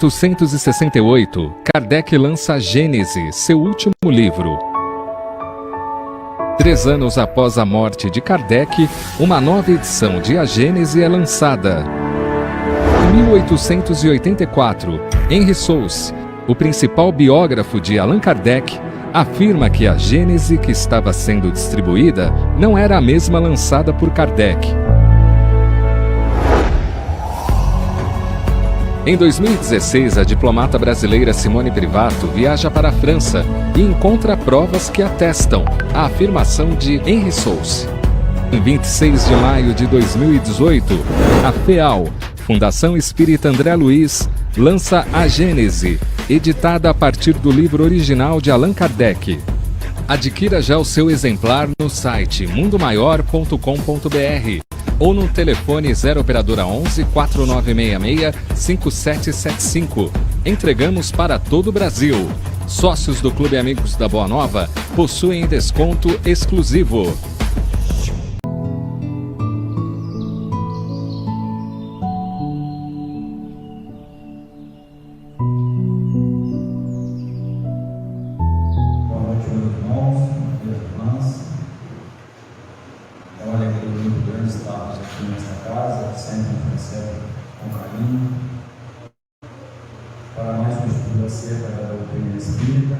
1868, Kardec lança Gênese, seu último livro. 3 anos após a morte de Kardec, uma nova edição de A Gênese é lançada. Em 1884, Henry Souce, o principal biógrafo de Allan Kardec, afirma que a Gênese que estava sendo distribuída não era a mesma lançada por Kardec. Em 2016, a diplomata brasileira Simone Privato viaja para a França e encontra provas que atestam a afirmação de Henry Souce. Em 26 de maio de 2018, a FEAL, Fundação Espírita André Luiz, lança A Gênese, editada a partir do livro original de Allan Kardec. Adquira já o seu exemplar no site mundomaior.com.br ou no telefone 0 operadora 11 4966 5775. Entregamos para todo o Brasil. Sócios do Clube Amigos da Boa Nova possuem desconto exclusivo. Para mais um estudo acerca da doutrina espírita,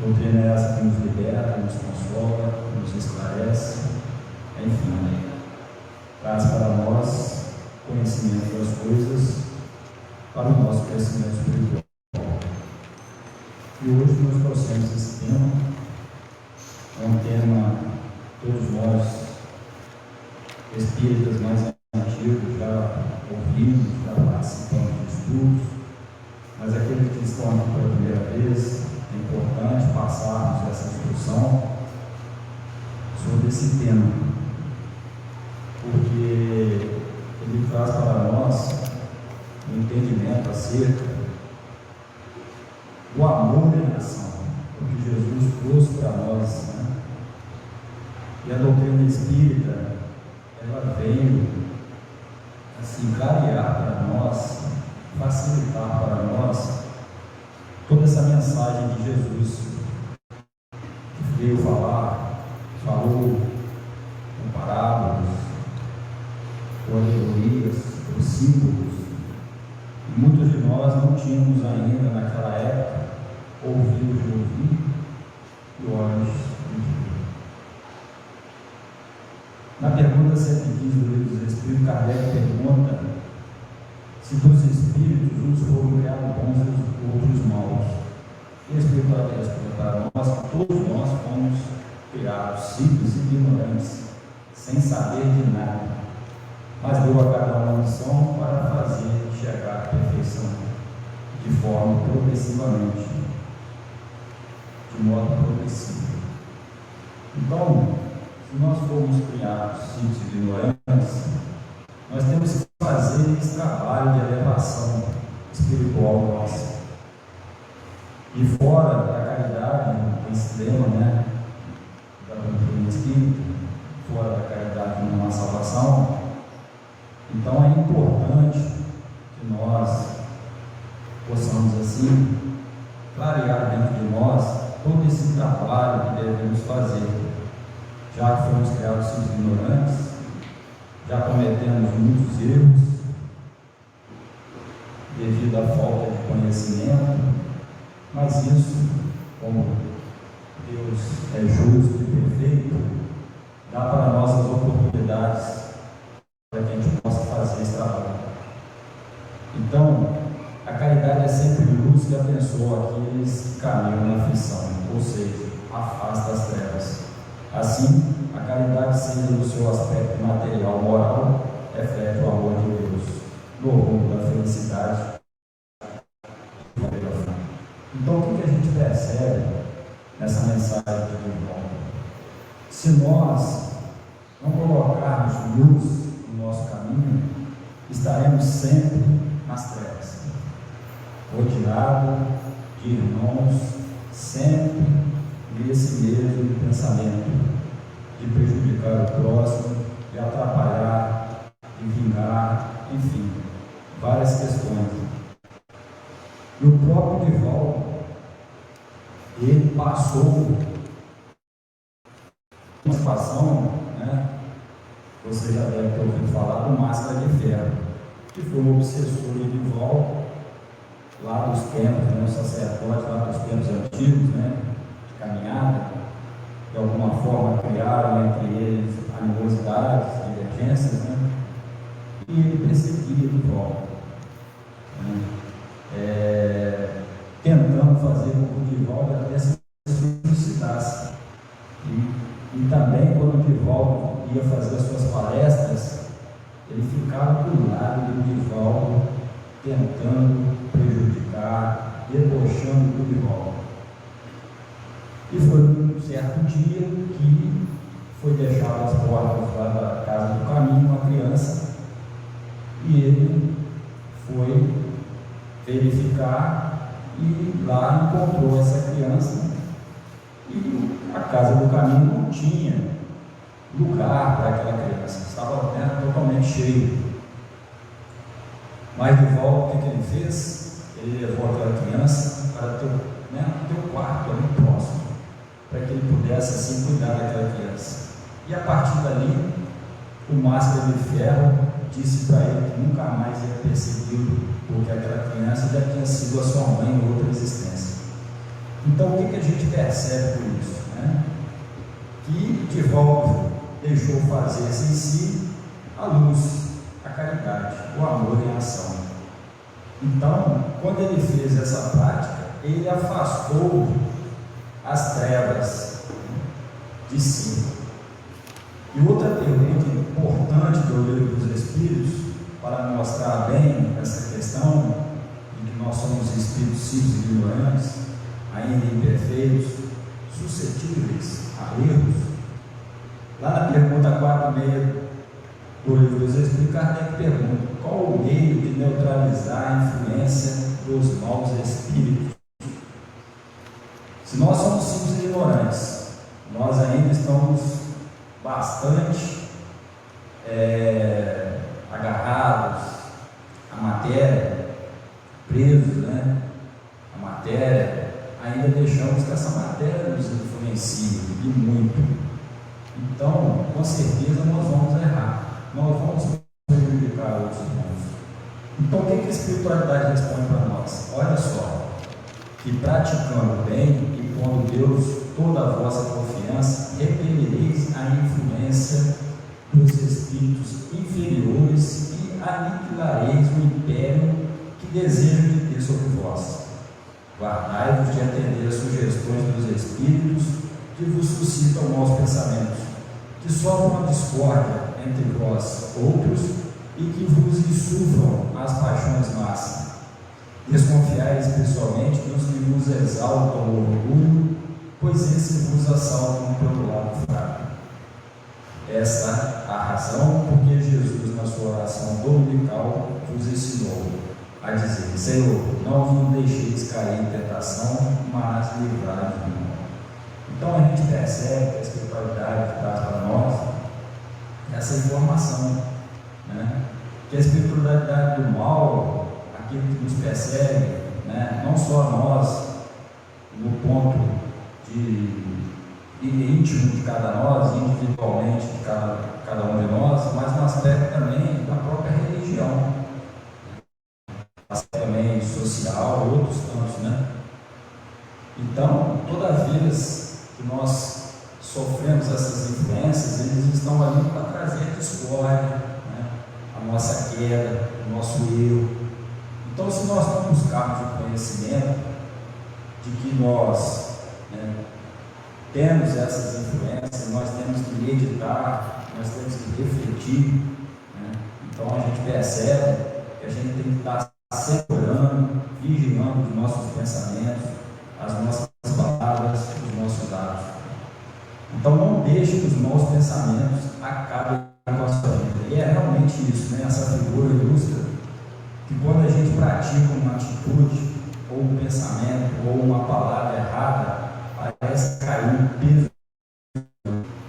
doutrina essa que nos liberta, nos consola, nos esclarece, enfim, traz para nós conhecimento das coisas, para o nosso crescimento espiritual. E hoje nós trouxemos esse tema, é um tema que todos nós, espíritas mais antigos, já ouvimos, já participamos de estudos, mas aqueles que estão aqui pela primeira vez, é importante passarmos essa instrução sobre esse tema, porque ele traz para nós um entendimento acerca do amor em ação, o que Jesus trouxe para nós, né? E a doutrina espírita, ela veio assim clarear para nós, facilitar para nós toda essa mensagem de Jesus que veio falou com parábolas, com alegorias, com símbolos, e muitos de nós não tínhamos ainda naquela época ouvidos de ouvir e olhos de ver. Na pergunta 115 do Livro dos Espíritos, Kardec pergunta se dos espíritos uns foram criados bons e os outros maus. E a Espiritualidade explica para nós que todos nós fomos criados simples e ignorantes, sem saber de nada, mas deu a cada uma missão para fazer chegar à perfeição de forma progressivamente, de modo progressivo. Então, se nós formos criados simples e ignorantes, nós temos que fazer esse trabalho de elevação espiritual nossa. E fora da caridade, esse lema, né, da doutrina espírita, fora da caridade não há salvação, então é importante que nós possamos assim clarear dentro de nós todo esse trabalho que devemos fazer, já que fomos criados simples e ignorantes, já cometemos muitos erros devido à falta de conhecimento, mas isso, como Deus é justo e perfeito, dá para nós as oportunidades para que a gente possa fazer esse trabalho. Então, a caridade é sempre luz que abençoa aqueles que caminham na aflição, ou seja, afasta as trevas. Assim, a caridade, seja no seu aspecto material, moral, reflete o amor de Deus, no rumo da felicidade. Então, o que a gente percebe nessa mensagem de Deus? Se nós não colocarmos luz no nosso caminho, estaremos sempre nas trevas, rodeado de irmãos, sempre nesse mesmo pensamento de prejudicar o próximo, de atrapalhar, de vingar, enfim, várias questões. passou uma situação, né? Você já deve ter ouvido falar do Máscara de Ferro, que foi um obsessor de volta lá dos tempos, né? Um sacerdote lá dos tempos antigos, né? De caminhada, de alguma forma criaram entre eles animosidades, divergências, né? E ele perseguia de volta, né? Tentando fazer com que o Divaldo até se suicidasse. E também, quando o Divaldo ia fazer as suas palestras, ele ficava do lado do Divaldo, tentando prejudicar, debochando do Divaldo. E foi um certo dia que foi deixado as portas lá da casa do caminho uma criança, e ele foi verificar e lá encontrou essa criança, e a casa do caminho não tinha lugar para aquela criança, estava, né, totalmente cheio. Mas de volta, o que ele fez? Ele levou aquela criança para ter um quarto ali próximo, para que ele pudesse assim cuidar daquela criança. E a partir dali, o Máscara de Ferro disse para ele que nunca mais ia persegui-lo, porque aquela criança já tinha sido a sua mãe em outra existência. Então, o que a gente percebe por isso? Né? Que Divaldo deixou fazer-se em si a luz, a caridade, o amor em ação. Então, quando ele fez essa prática, ele afastou as trevas de si. E outra pergunta importante do Livro dos Espíritos, para mostrar bem essa questão de que nós somos espíritos simples e ignorantes, ainda imperfeitos, suscetíveis a erros. Lá na pergunta 46 do Livro dos Espíritos, Kardec pergunta: qual o meio de neutralizar a influência dos maus espíritos? Se nós somos simples e ignorantes, nós ainda estamos bastante agarrados à matéria, presos, né? A matéria, ainda deixamos que essa matéria nos influencie e muito. Então, com certeza nós vamos errar, nós vamos prejudicar outros irmãos. Então, o que a espiritualidade responde para nós? Olha só, que praticando o bem e pondo Deus toda a vossa confiança, repelireis a influência dos espíritos inferiores e aniquilareis o império que desejam de ter sobre vós. Guardai-vos de atender as sugestões dos espíritos que vos suscitam maus pensamentos, que sofram a discórdia entre vós outros e que vos insuflam as paixões más. Desconfiai especialmente dos que vos exaltam o orgulho, pois esses vos assaltam pelo lado fraco. Esta é a razão porque Jesus, na sua oração dominical, vos ensinou a dizer: Senhor, não vos deixeis cair em tentação, mas livrai-nos do mal. Então a gente percebe que a espiritualidade traz para nós essa informação, né? Que a espiritualidade do mal, aquilo que nos persegue, né? Não só nós, no ponto de íntimo de cada nós, individualmente de cada um de nós, mas no aspecto também da própria religião, aspecto também social, outros tantos, né? Então, toda vez que nós sofremos essas influências, eles estão ali para trazer a discórdia, né? A nossa queda, o nosso erro. Então, se nós não buscarmos o conhecimento de que nós, né, temos essas influências, nós temos que meditar, nós temos que refletir, né? Então a gente percebe que a gente tem que estar segurando, vigiando os nossos pensamentos, as nossas palavras, os nossos atos. Então não deixe que os maus pensamentos acabem com a nossa vida. E é realmente isso, né? Essa figura ilustra que quando a gente pratica uma atitude, ou um pensamento, ou uma palavra errada, parece cair um peso,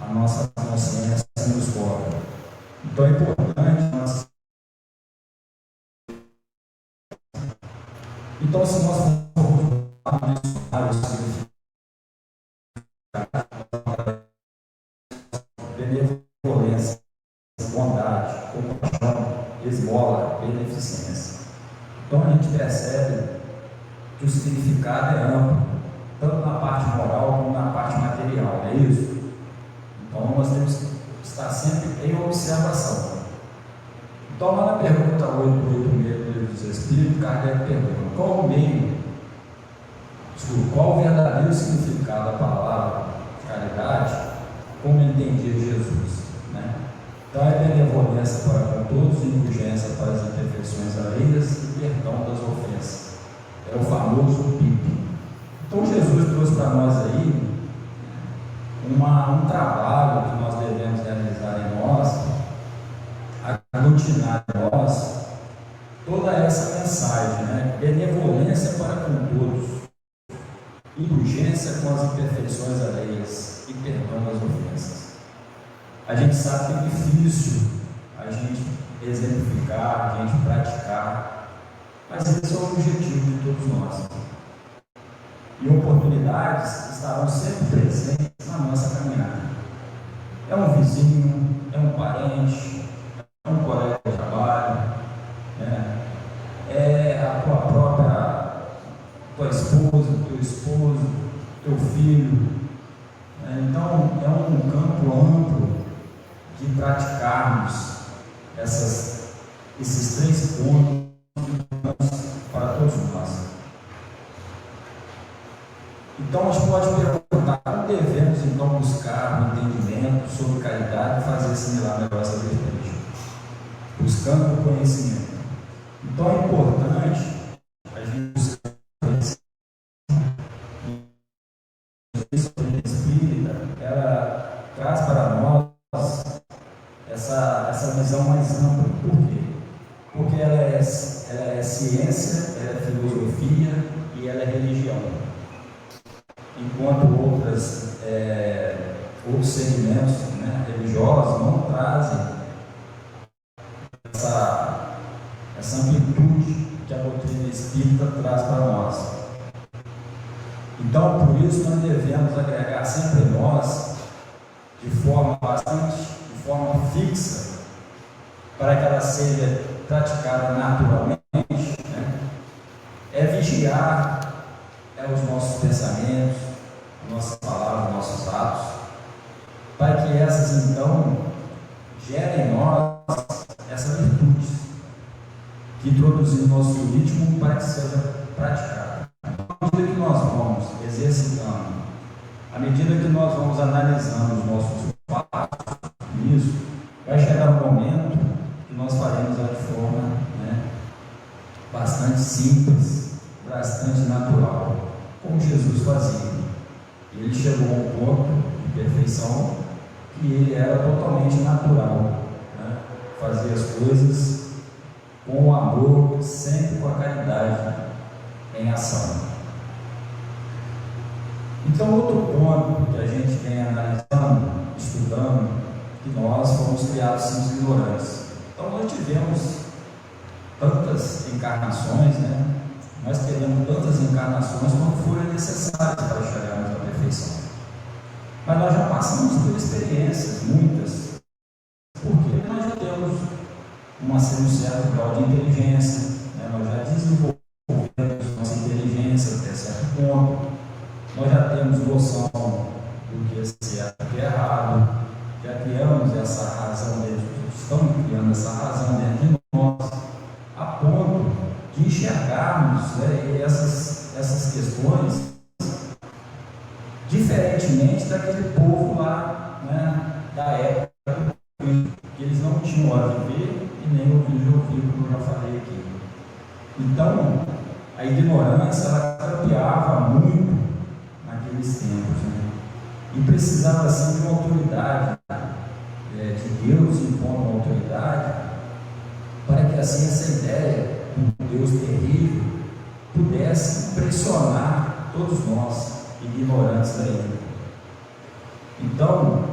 a nossa consciência nos cobra. Então é importante nós. Então, se nós formos benevolência, bondade, compaixão, esmola, beneficência. Então a gente percebe que o significado é amplo, tanto na parte moral como na parte material, não é isso? Então nós temos que estar sempre em observação. Então lá na pergunta 8 do livro dos Espíritos, Kardec pergunta: qual o verdadeiro significado da palavra caridade, como entendia Jesus, né? Então é benevolência para com todos, indulgência para as imperfeições alheias e perdão das ofensas. É o famoso PIP. Então Jesus trouxe para nós aí um trabalho que nós devemos realizar em nós, aglutinar em nós toda essa mensagem, né? Benevolência para com todos, indulgência com as imperfeições alheias e perdão das ofensas. A gente sabe que é difícil a gente exemplificar, a gente praticar, mas esse é o objetivo de todos nós. E oportunidades estarão sempre presentes na nossa caminhada. É um vizinho, é um parente, é um colega de trabalho, né? É a tua esposa, teu esposo, teu filho. Então é um campo amplo de praticarmos esses 3 pontos para todos nós. Então a gente pode perguntar: como devemos então buscar o entendimento sobre caridade e fazer assimilar melhor essa virtude? Buscando o conhecimento. Então é importante a gente buscar o conhecimento. A doutrina espírita, ela traz para nós essa visão mais ampla. Por quê? Porque ela é ciência, ela é filosofia e ela é religião. Enquanto outros segmentos, né, religiosos não trazem essa amplitude que a doutrina espírita traz para nós. Então, por isso, nós devemos agregar sempre em nós, de forma fixa, para que ela seja praticada naturalmente, né? É vigiar os nossos pensamentos, nossas palavras, nossos atos, para que essas então gerem em nós essa virtude que introduzir no nosso ritmo para que seja praticada. À medida que nós vamos exercitando, à medida que nós vamos analisando os nossos passos nisso, vai chegar um momento que nós faremos ela de forma, né, bastante simples, bastante natural, como Jesus fazia. Ele chegou a um ponto de perfeição que ele era totalmente natural, né? Fazia as coisas com o amor, sempre com a caridade em ação. Então, outro ponto que a gente vem analisando, estudando, que nós fomos criados sem ignorantes. Então, nós tivemos tantas encarnações, né? Nós teremos tantas encarnações quanto forem necessárias para chegarmos à perfeição. Mas nós já passamos por experiências, muitas, porque nós já temos um certo grau de inteligência, né? Nós já desenvolvemos nossa inteligência até certo ponto, nós já temos noção do que é certo e do que é errado, já criamos essa razão dentro, estamos criando essa razão dentro de nós, a ponto de enxergarmos, né, essas questões diferentemente daquele povo lá, né, da época, que eles não tinham hora de ver e nem ouvido de ouvir, como eu já falei aqui. Então, a ignorância ela campeava muito naqueles tempos, né, e precisava assim de uma autoridade, de Deus impondo uma autoridade, para que assim essa ideia de Deus terrível pudesse impressionar todos nós, ignorantes ainda. Então,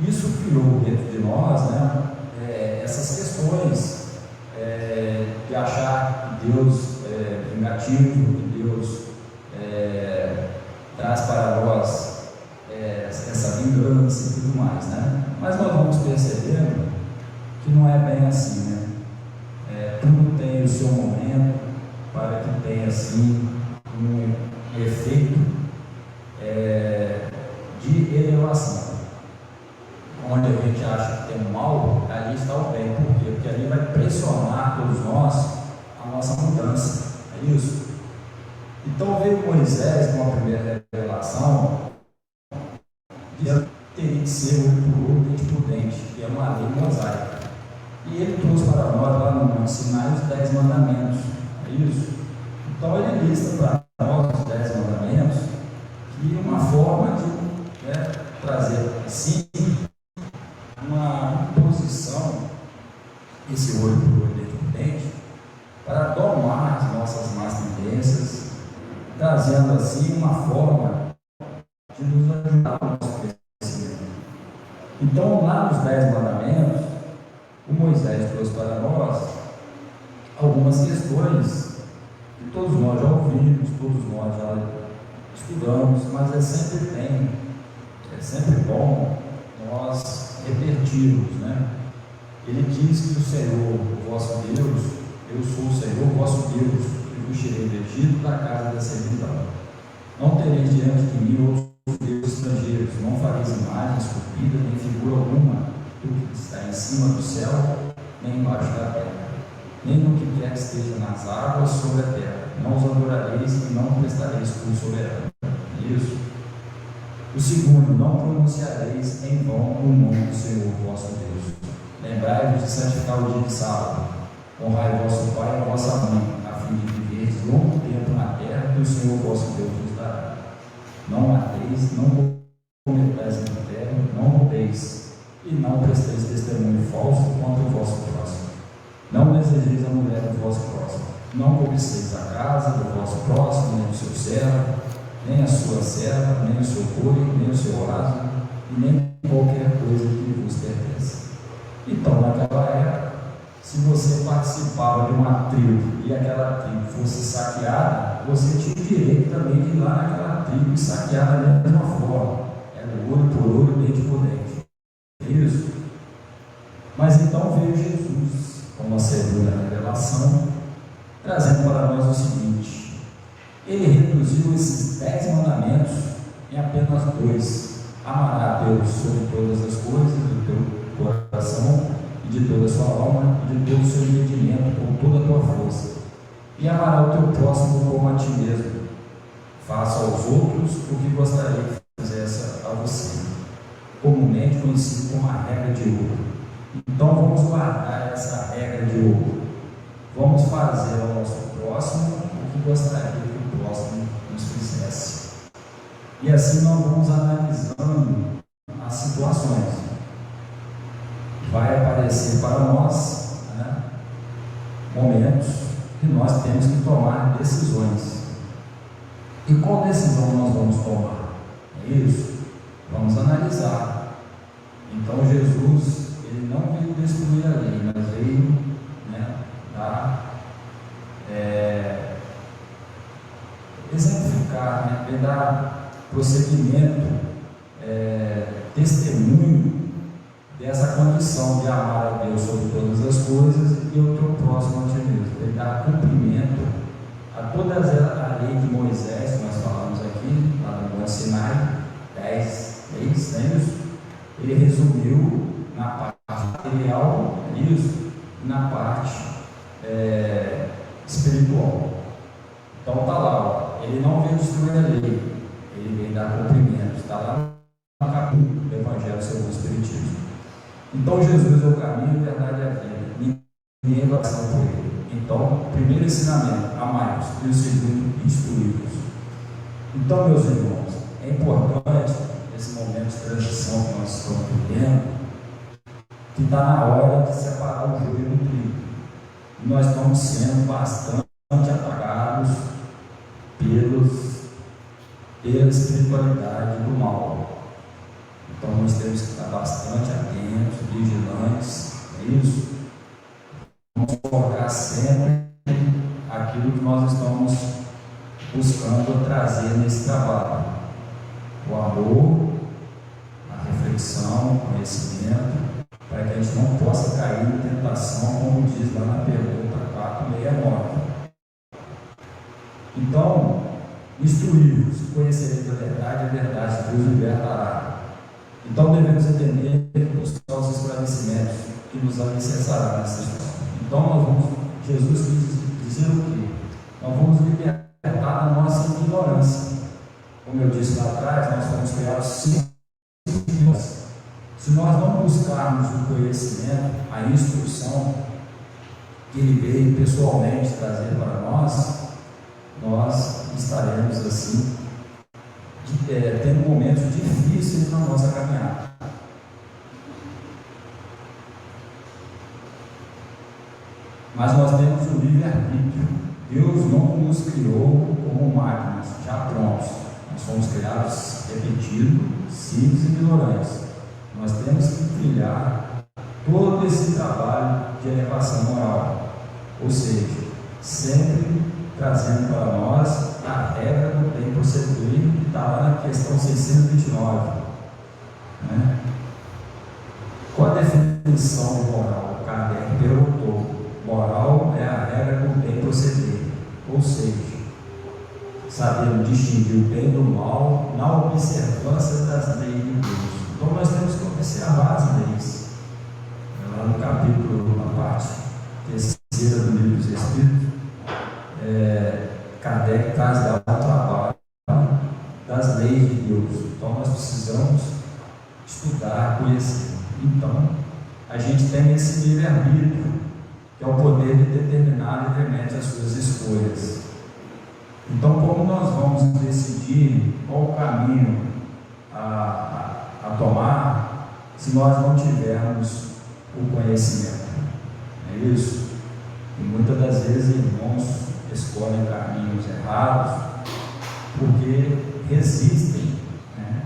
isso criou dentro de nós, né, essas questões de achar que Deus é vingativo, que Deus traz para nós essa vingança e tudo mais, né? Mas nós vamos perceber que não é bem assim, né? Tudo tem o seu momento para que tenha assim um efeito de elevação. Onde a gente acha que tem o mal, ali está o bem. Por quê? Porque ali vai pressionar todos nós a nossa mudança. É isso? Então veio Moisés com a primeira revelação, dizendo que teria que ser olho por olho, dente por dente, que é uma lei mosaica. E ele trouxe para nós lá no Monte Sinai os 10 mandamentos. É isso? Então ele lista para nós os 10 mandamentos e uma forma de trazer assim uma imposição, esse olho por olho, dente por dente, para domar as nossas más tendências, trazendo assim uma forma de nos ajudar no nosso crescimento. Então, lá nos 10 mandamentos, o Moisés trouxe para nós algumas questões que todos nós já ouvimos, todos nós já estudamos, mas é sempre bom nós repetirmos, né? Ele diz que o Senhor, o vosso Deus, eu sou o Senhor, o vosso Deus, que vos tirei do Egito, da casa da servidão. Não tereis diante de mim outros deuses estrangeiros, não fareis imagem esculpida, nem figura alguma do que está em cima do céu, nem embaixo da terra, nem no que quer que esteja nas águas sobre a terra. Não os adorareis e não prestareis culto soberano. Isso. O segundo, não pronunciareis em vão o nome do Senhor vosso Deus. Lembrai-vos de santificar o dia de sábado. Honrai vosso pai e a vossa mãe, a fim de viverdes longo tempo na terra que o Senhor vosso Deus vos dará. Não mateis, não cometais adultério, não roubeis, e não presteis testemunho falso contra o vosso próximo. Não desejeis a mulher do vosso próximo. Não cobiceis a casa do vosso próximo, nem o seu servo, nem a sua serva, nem o seu boi, nem o seu asno, e nem qualquer coisa que vos pertence. Então, naquela época, se você participava de uma tribo e aquela tribo fosse saqueada, você tinha o direito também de ir lá naquela tribo e saquear da mesma forma. Era olho por olho, dente por dente. É isso? Mas então veio Jesus, como a segunda revelação, trazendo para nós o seguinte: ele reduziu esses 10 mandamentos em apenas 2. Amará a Deus sobre todas as coisas, do teu coração, e de toda a sua alma, e de todo o seu entendimento, com toda a tua força. E amará o teu próximo como a ti mesmo. Faça aos outros o que gostaria que fizesse a você, comumente conhecido como a regra de ouro. Então vamos guardar essa regra de ouro. Vamos fazer ao nosso próximo o que gostaria que o próximo nos fizesse. E assim nós vamos analisando as situações. Vai aparecer para nós, né, momentos que nós temos que tomar decisões. E qual decisão nós vamos tomar? É isso? Vamos analisar. Então Jesus, ele não veio destruir a lei, mas veio, né, exemplificar, né, veio dar prosseguimento, testemunho dessa condição de amar a Deus sobre todas as coisas e o teu próximo a ti mesmo. Ele dá cumprimento a toda a lei de Moisés, que nós falamos aqui, lá no Monte Sinai, 10 leis, ele resumiu na parte material, isso, e na parte espiritual. Então está lá, ele não veio destruir a lei, ele veio dar cumprimento. Está lá no capítulo do Evangelho segundo o Espiritismo. Então Jesus é o caminho, a verdade e a vida. Ninguém vai passar por ele. Então, primeiro ensinamento, amai-vos, e o segundo, instruí-vos. Então, meus irmãos, é importante nesse momento de transição que nós estamos vivendo, que está na hora de separar o joio do trigo. E nós estamos sendo bastante apagados pela espiritualidade do mal. Então nós temos que estar bastante atentos, vigilantes, é isso? Vamos focar sempre aquilo que nós estamos buscando trazer nesse trabalho: o amor, a reflexão, o conhecimento, para que a gente não possa cair em tentação, como diz lá na pergunta 469. Então, instruí-vos, conhecereis a verdade vos libertará. Então devemos entender e buscar os esclarecimentos que nos alicerçará nessa história. Então Jesus quis dizer o quê? Nós vamos libertar da nossa ignorância. Como eu disse lá atrás, nós fomos criados sem ignorância. Se nós não buscarmos o conhecimento, a instrução que Ele veio pessoalmente trazer para nós, nós estaremos assim, tendo momentos difíceis na nossa caminhada. Mas nós temos o livre-arbítrio. Deus não nos criou como máquinas, já prontos. Nós somos criados repetidos, simples e ignorantes. Nós temos que trilhar todo esse trabalho de elevação moral, ou seja, sempre trazendo para nós a regra do bem proceder, que está lá na questão 629. Né? Qual a definição de moral? Kardec perguntou. Moral é a regra do bem proceder, ou seja, saber distinguir o bem do mal na observância das leis de Deus. Então nós temos que observar as leis. Lá no capítulo, na parte terceira do Livro dos Espíritos, Kardec traz lá o trabalho das leis de Deus. Então nós precisamos estudar, conhecer. Então a gente tem esse livre-arbítrio, que é o poder de determinar livremente as suas escolhas. Então, como nós vamos decidir qual o caminho a tomar, se nós não tivermos o conhecimento? É isso? E muitas das vezes irmãos escolhem caminhos errados porque resistem, né,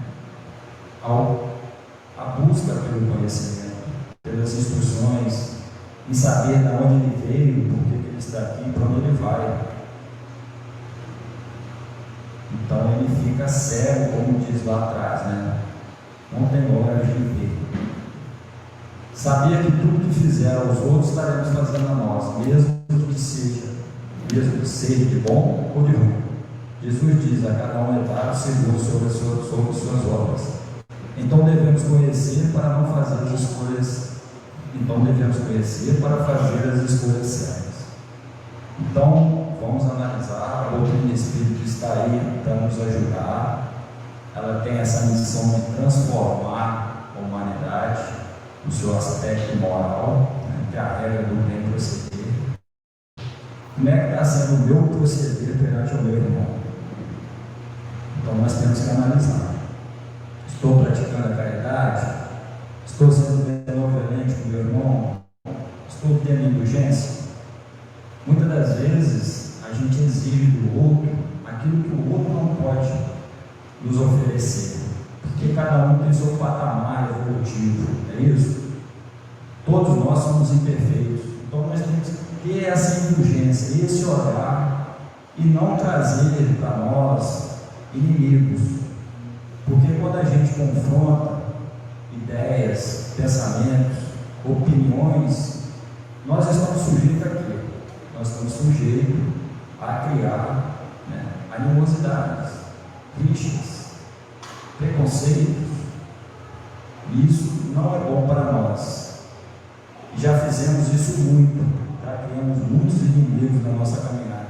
à busca pelo conhecimento, pelas instruções, em saber de onde ele veio, por que ele está aqui, para onde ele vai. Então ele fica cego, como diz lá atrás, né? Não tem hora de ver. Sabia que tudo que fizeram aos outros estaremos fazendo a nós, mesmo que seja de bom ou de ruim. Jesus diz: a cada um é dado segundo sobre suas obras. Então devemos conhecer para não fazer as escolhas. Então devemos conhecer para fazer as escolhas certas. Então vamos analisar. A doutrina espírita está aí para nos ajudar. Ela tem essa missão de transformar a humanidade no seu aspecto moral, né, que é a regra do bem proceder. Como é que está sendo o meu proceder perante o meu irmão? Então nós temos que analisar. Estou praticando a caridade? Estou sendo benevolente com o meu irmão? Estou tendo indulgência? Muitas das vezes a gente exige do outro aquilo que o outro não pode nos oferecer, porque cada um tem seu patamar evolutivo, é isso? Todos nós somos imperfeitos, então nós temos que ter essa indulgência, esse olhar, e não trazer para nós inimigos, porque quando a gente confronta ideias, pensamentos, opiniões, nós estamos sujeitos a quê? Nós estamos sujeitos a criar, né, animosidades, rixas, preconceitos. Isso não é bom para nós. Já fizemos isso muito, já criamos muitos inimigos na nossa caminhada.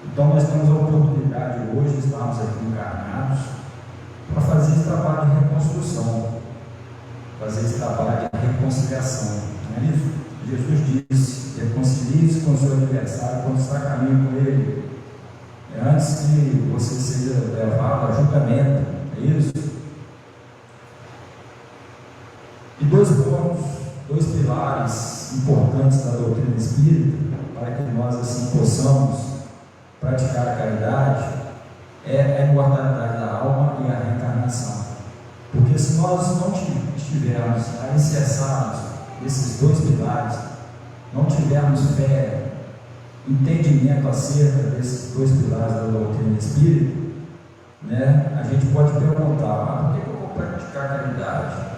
Então nós temos a oportunidade hoje de estarmos aqui encarnados para fazer esse trabalho de reconstrução, fazer esse trabalho de reconciliação. Não é isso? Jesus disse: reconcilie-se com o seu adversário quando está a caminho com ele, antes que você seja levado a julgamento. É isso? E dois pontos, dois pilares importantes da doutrina espírita, para que nós assim possamos praticar a caridade, é a imortalidade da alma e a reencarnação. Porque se nós não estivermos alicerçados nesses dois pilares, não tivermos fé, entendimento acerca desses dois pilares da doutrina espírita, né, a gente pode perguntar: por que eu vou praticar caridade?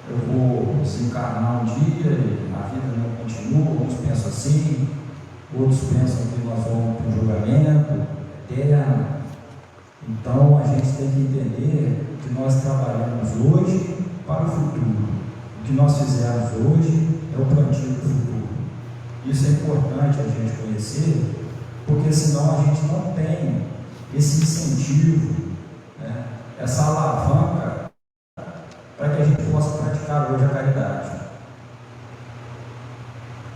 eu vou desencarnar um dia e a vida não continua. Uns pensam assim, outros pensam que nós vamos para um julgamento eterno. Então a gente tem que entender que nós trabalhamos hoje para o futuro. O que nós fizermos hoje é o plantio do futuro. Isso é importante a gente conhecer, porque senão a gente não tem esse incentivo, né, essa alavanca para que a gente possa praticar hoje a caridade.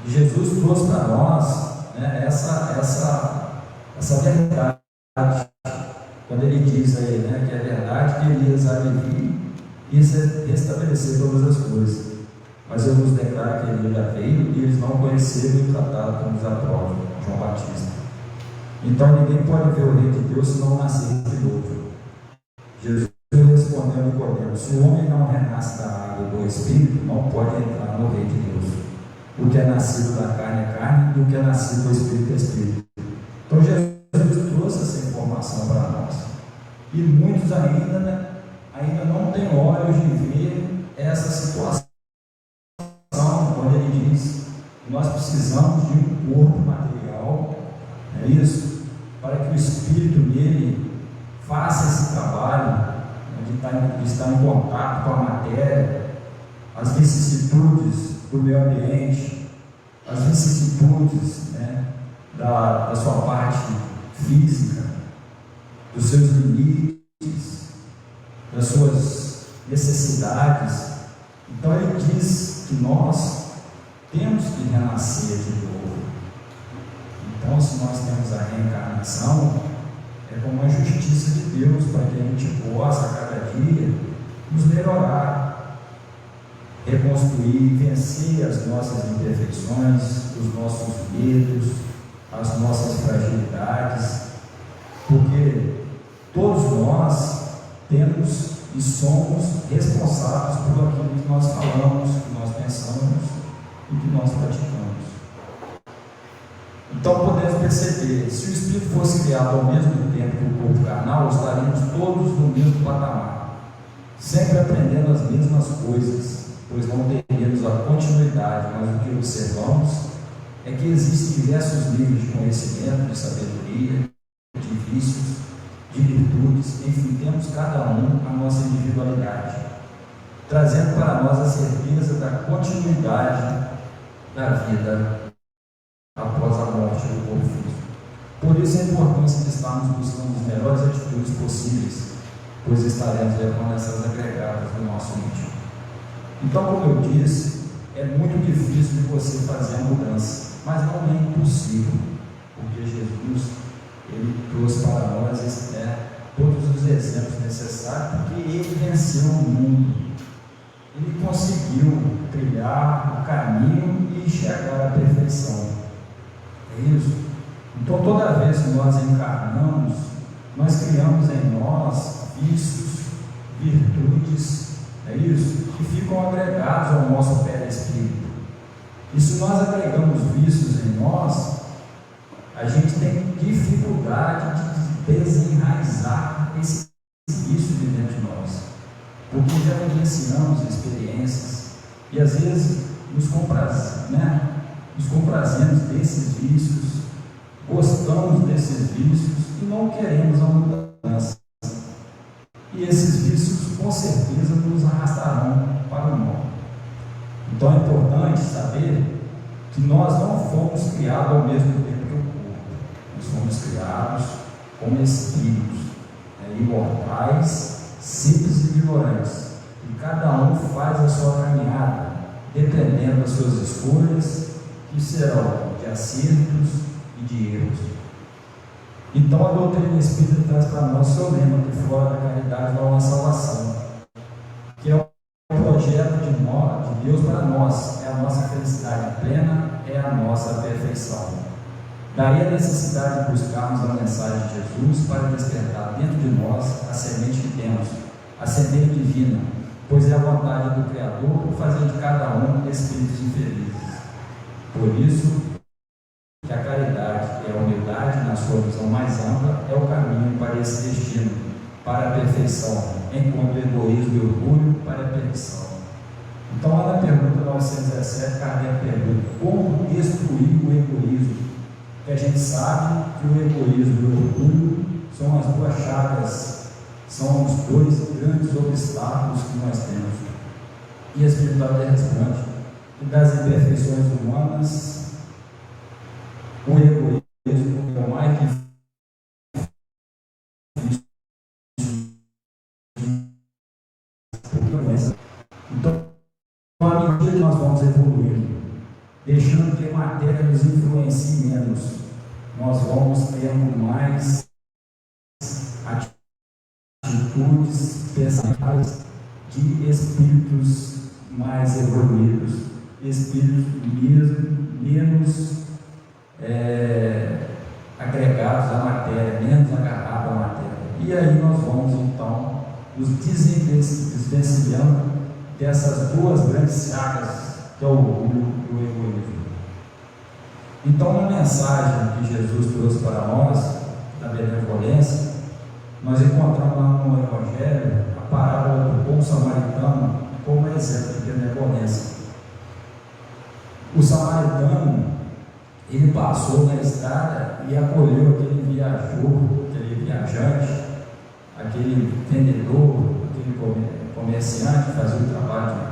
E Jesus trouxe para nós, né, essa verdade, quando ele diz aí, né, que é verdade que Elias há de vir e restabelecer todas as coisas. Mas eu vos declaro que ele já veio e eles não conheceram o tratado como nos aprova, João Batista. Então ninguém pode ver o reino de Deus se não nascer de novo. Jesus respondeu a Nicodemo: se o homem não renasce da água e do Espírito, não pode entrar no reino de Deus. O que é nascido da carne é carne, e o que é nascido do Espírito é Espírito. Então Jesus trouxe essa informação para nós. E muitos ainda não têm olhos de ver essa situação, quando ele diz que nós precisamos de um corpo material, é isso, para que o Espírito nele faça esse trabalho, né, de estar em contato com a matéria, as vicissitudes do meio ambiente, as vicissitudes, né, da sua parte física, dos seus limites, das suas necessidades. Então ele diz que nós temos que renascer de novo. Então, se nós temos a reencarnação, é como a justiça de Deus, para que a gente possa a cada dia nos melhorar, reconstruir, vencer as nossas imperfeições, os nossos medos, as nossas fragilidades, porque todos nós temos e somos responsáveis por aquilo que nós falamos, que nós pensamos e que nós praticamos. Então podemos perceber, se o Espírito fosse criado ao mesmo tempo que o corpo carnal, estaríamos todos no mesmo patamar, sempre aprendendo as mesmas coisas, pois não teríamos a continuidade. Mas o que observamos é que existem diversos níveis de conhecimento, de sabedoria, de vícios, de virtudes, enfim, temos cada um a nossa individualidade, trazendo para nós a certeza da continuidade da vida após a morte do corpo físico. Por isso a importância de estarmos buscando as melhores atitudes possíveis, pois estaremos levando essas agregadas no nosso íntimo. Então, como eu disse, é muito difícil de você fazer a mudança, mas não é impossível, porque Jesus, ele trouxe para nós todos os exemplos necessários, porque ele venceu o mundo, ele conseguiu trilhar o caminho e chegar à perfeição. É isso? Então, toda vez que nós encarnamos, nós criamos em nós vícios, virtudes, é isso? Que ficam agregados ao nosso perispírito. E se nós agregamos vícios em nós, a gente tem dificuldade de desenraizar esse vício de dentro de nós, porque já vivenciamos experiências e às vezes nos comprazemos desses vícios, gostamos desses vícios e não queremos a mudança. E esses vícios com certeza nos arrastarão para o mal. Então é importante saber que nós não fomos criados ao mesmo tempo que o corpo. Nós fomos criados como espíritos, imortais, simples e ignorantes. E cada um faz a sua caminhada, dependendo das suas escolhas, que serão de acertos e de erros. Então a doutrina espírita traz para nós o seu lema, que fora da caridade não há salvação, que é o projeto de Deus para nós, é a nossa felicidade plena, é a nossa perfeição. Daí a necessidade de buscarmos a mensagem de Jesus para despertar dentro de nós a semente que temos, a semente divina, pois é a vontade do Criador fazer de cada um espíritos infelizes. Por isso que a caridade e a humildade, na sua visão mais ampla, é o caminho para esse destino, para a perfeição, enquanto o egoísmo e o orgulho para a perdição. Então, lá na pergunta 917, Kardec pergunta: como destruir o egoísmo? Porque a gente sabe que o egoísmo e o orgulho são as duas chagas, são os dois grandes obstáculos que nós temos. E a espiritualidade responde que das imperfeições humanas, o egoísmo é o mais difícil. Então, à medida que nós vamos evoluindo, deixando que a matéria nos influencie menos, nós vamos tendo mais atitudes, pensamentos de espíritos mais evoluídos, espíritos menos agregados à matéria, menos agarrados à matéria. E aí nós vamos então nos desvencilhando dessas duas grandes chagas, que é o orgulho e o egoísmo. Então, na mensagem que Jesus trouxe para nós, da benevolência, nós encontramos lá no Evangelho a parábola do bom samaritano como exemplo de benevolência. O samaritano, ele passou na estrada e acolheu aquele viajante, aquele vendedor, aquele comerciante que fazia o trabalho,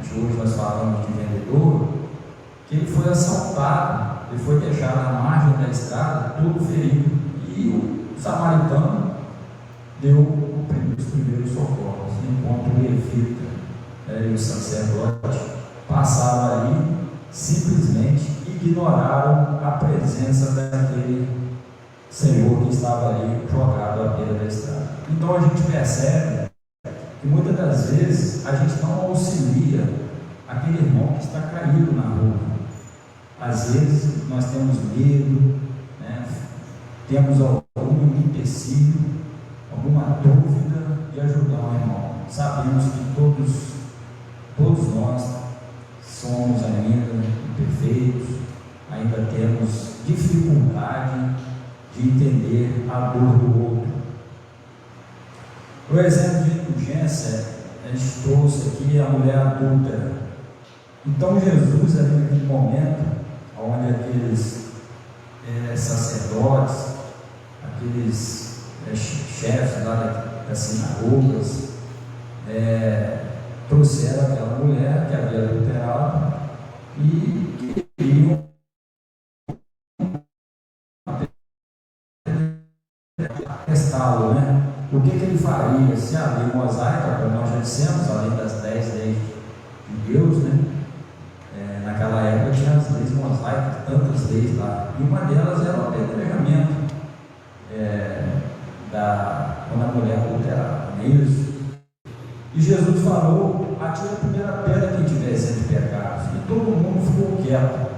de hoje nós falamos de vendedor, que ele foi assaltado, ele foi deixado à margem da estrada, todo ferido, e o samaritano deu os primeiros socorros, enquanto o levita e o sacerdote passaram ali, simplesmente ignoraram a presença daquele senhor que estava ali jogado à beira da estrada. Então a gente percebe que muitas das vezes a gente não auxilia aquele irmão que está caído na rua. Às vezes nós temos medo, temos algum empecilho, alguma dúvida de ajudar um irmão. Sabemos que todos nós somos ainda imperfeitos, ainda temos dificuldade de entender a dor do outro. O exemplo de indulgência, a gente trouxe aqui a mulher adúltera. Então Jesus, ali naquele momento, onde aqueles sacerdotes, aqueles chefes lá das sinagogas, trouxeram aquela mulher que havia adulterado e queriam testá-lo, O que ele faria se a lei mosaica, como nós já dissemos, além das 10 leis de Deus, naquela época tinha as leis mosaicas, tantas leis lá, e uma delas era o apedrejamento quando a mulher adulterava, não é isso? E Jesus falou: atira a primeira pedra quem tiver isento de pecados. E todo mundo ficou quieto,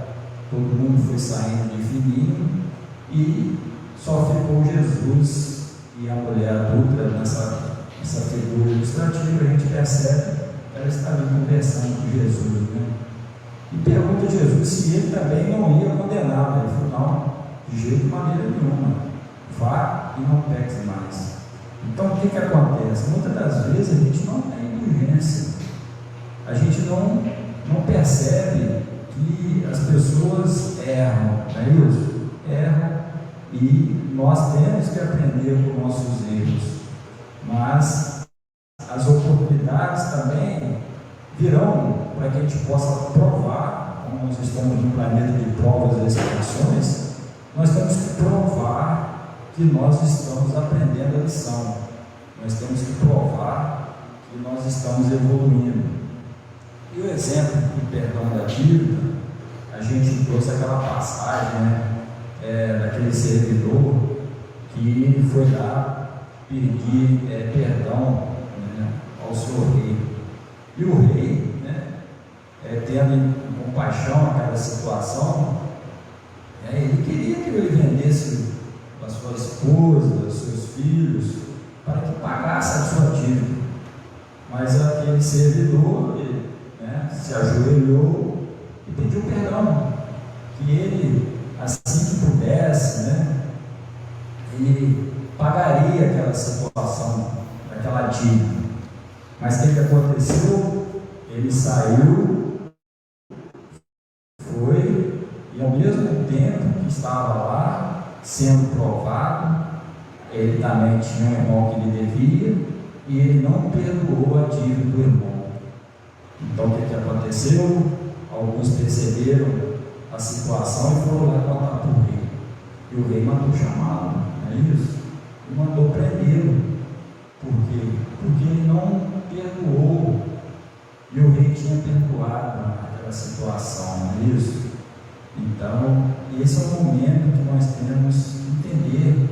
todo mundo foi saindo de fininho, e só ficou Jesus e a mulher adulta nessa figura ilustrativa. A gente percebe que ela está ali conversando com Jesus, E pergunta a Jesus se ele também não ia condená-la. Ele falou: não, de jeito de maneira nenhuma, vá e não peques mais. Então o que acontece? Muitas das vezes a gente não tem indulgência, a gente não percebe que as pessoas erram, não é isso? Erram, e nós temos que aprender com nossos erros, mas as oportunidades também virão para que a gente possa provar. Como nós estamos num planeta de provas e expiações, nós temos que provar que nós estamos aprendendo a lição, nós temos que provar que nós estamos evoluindo. E o exemplo do perdão da dívida, a gente trouxe aquela passagem, daquele servidor que foi lá pedir perdão, ao seu rei. E o rei, tendo compaixão naquela situação, ele queria que ele vendesse a sua esposa, os seus filhos, para que pagasse a sua dívida. Mas aquele servidor, se ajoelhou e pediu perdão, que ele, assim que pudesse, ele pagaria aquela situação, aquela dívida. Mas o que aconteceu? ele saiu, foi, e ao mesmo tempo que estava lá, sendo provado, ele também tinha um irmão que lhe devia, e ele não perdoou a dívida do irmão. Então o que aconteceu? Alguns perceberam a situação e foram lá contar para o rei. E o rei mandou chamá-lo, não é isso? E mandou prendê-lo. Por quê? Porque ele não perdoou. E o rei tinha perdoado aquela situação, não é isso? Então, esse é o momento que nós temos que entender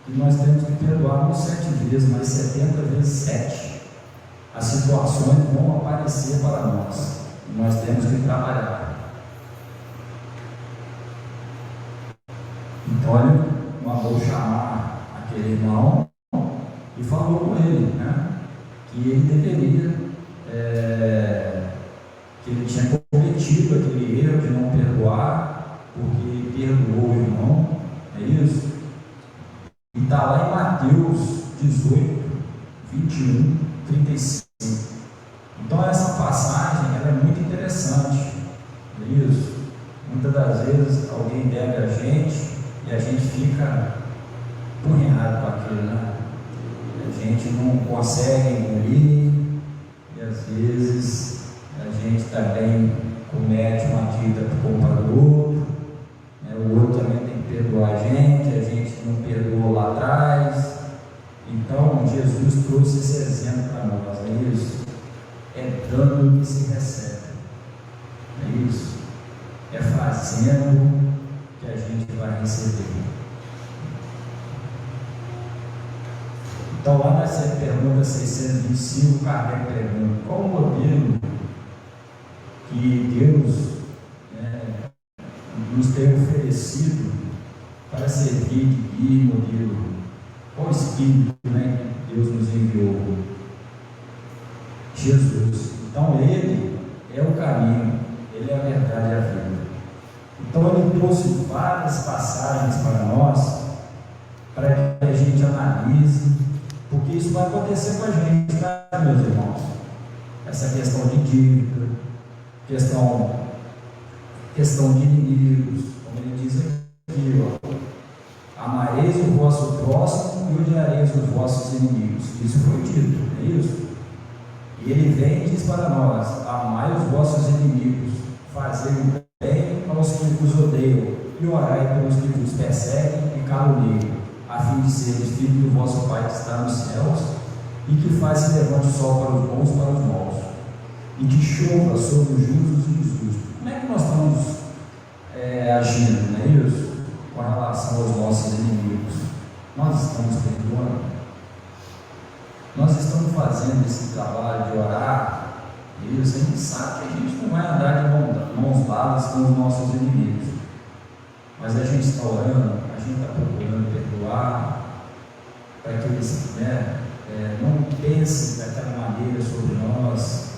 que nós temos que perdoar não 7 vezes, mas 70 vezes 7. As situações vão aparecer para nós e nós temos que trabalhar. Então ele mandou chamar aquele irmão e falou com ele, né, que ele deveria, que ele tinha cometido aquele erro de não perdoar, porque ele perdoou o irmão, é isso? E está lá em Mateus 18, 21, 35. Então essa passagem ela é muito interessante, é isso? Muitas das vezes alguém deve a gente e a gente fica punhado com aquilo, né? A gente não consegue engolir e às vezes a gente também comete uma dívida por conta do outro, né? O outro também tem que perdoar a gente não perdoou lá atrás. Então Jesus trouxe esse exemplo para nós, é isso? É dando que se recebe, é isso? É fazendo que a gente vai receber. Então lá nessa pergunta 625, Kardec pergunta: qual o modelo que Deus nos tem oferecido para servir de guia e modelo? Qual espírito, né, que Deus nos enviou? Jesus. Então ele é o caminho, ele é a verdade e a vida. Então ele trouxe várias passagens para nós, para que a gente analise, porque isso vai acontecer com a gente, tá, meus irmãos? Essa questão de dívida, questão de inimigos, como ele diz aqui, ó: amareis o vosso próximo e odiareis os vossos inimigos. Isso foi dito, é isso? E ele vem e diz para nós: amai os vossos inimigos, fazei o bem aos que vos odeiam, e orai pelos que vos perseguem e caluniam, a fim de seres filhos do vosso Pai que está nos céus, e que faz se levante o sol para os bons e para os maus, e que chova sobre os justos e injustos. Como é que nós estamos agindo, não é isso? Com relação aos nossos inimigos? Nós estamos perdoando? Nós estamos fazendo esse trabalho de orar? E isso, a gente sabe que a gente não vai andar de mãos dadas com os nossos inimigos, mas a gente está orando, a gente está procurando perdoar, para que eles não pensem daquela maneira sobre nós,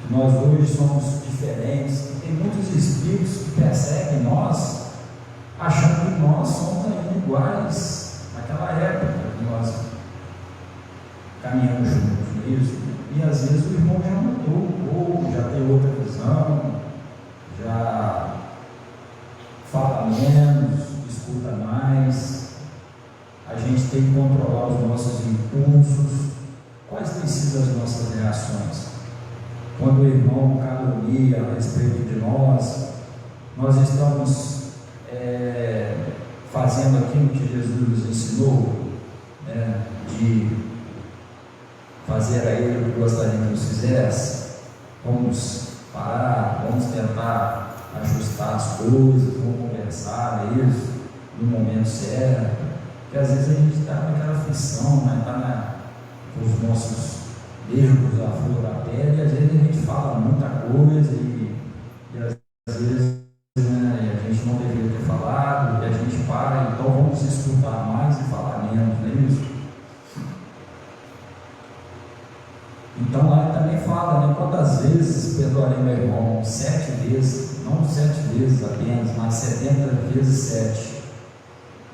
que nós hoje somos diferentes. E tem muitos espíritos que perseguem nós, achando que nós somos ainda iguais naquela época que nós caminhamos juntos, não é isso? E às vezes o irmão já mudou um pouco, já tem outra visão, já fala menos, escuta mais. A gente tem que controlar os nossos impulsos. Quais têm sido as nossas reações? Quando o irmão calunia a respeito de nós estamos fazendo aquilo que Jesus nos ensinou, né, de fazer a ele o que gostaria que nos fizesse. Vamos parar, vamos tentar ajustar as coisas, vamos conversar, é isso, no momento certo, porque às vezes a gente está naquela aflição, né? Está com os nossos nervos à flor da pele, e às vezes a gente fala muita coisa e às vezes a gente não deveria ter falado, e a gente para, então vamos escutar mais e falar menos, não é isso? Então lá ele também fala, né, quantas vezes perdoarei meu irmão? 7 vezes, não 7 vezes apenas, mas 70 vezes 7.